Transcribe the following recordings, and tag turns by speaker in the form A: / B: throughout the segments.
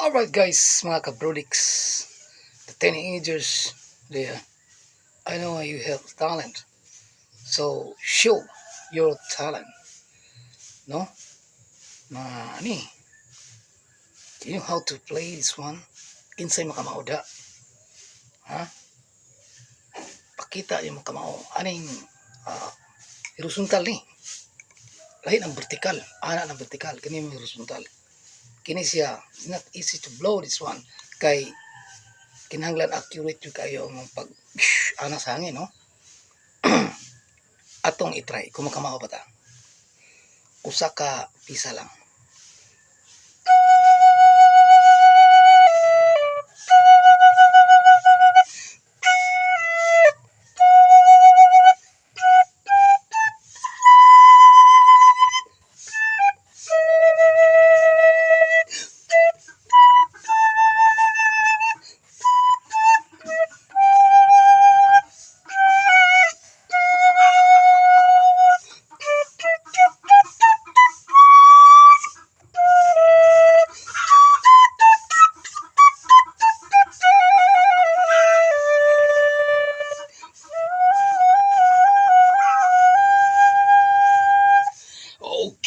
A: Alright guys, mga kabrodiks, the teenagers there, I know you have talent. So, show your talent. No? Ani, do you know how to play this one? Kinsay makamauda. Ha? Pakita yung makamao. Aning, horizontal ni. Lahat ng vertical. Ana ng vertical. Kani yung horizontal. Kini siya. It's not easy to blow this one. Kay, kinahanglan accurate yung kayo ng pag ana sa hangin, no? Atong itry kung makamao pa ta. Usa ka pisa lang.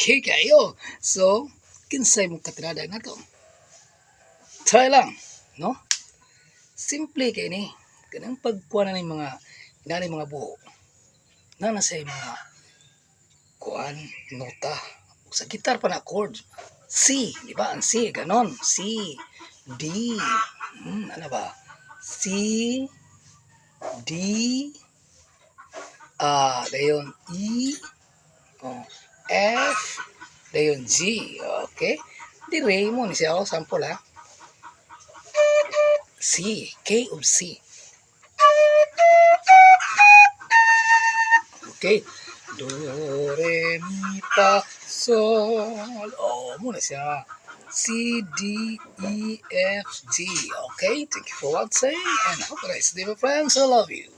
A: Okay kayo. So, kinsay mong katirada na to? Try lang, no? Simple kay ni. Kanang pagkuha na ng mga inani mga buho. Na sa mga kuan, nota. Sa gitar pa na chord. C, di ba? Ang C, ganon. C, D, ano ba? C, D, dayon E, F, dayon G. Okay? Di re mo ni siya. Sample ha. C, K of C. Okay? Do, re, mi, fa, sol. Muna siya. C, D, E, F, G. Okay? Thank you for watching and have a nice day, my friends. I love you.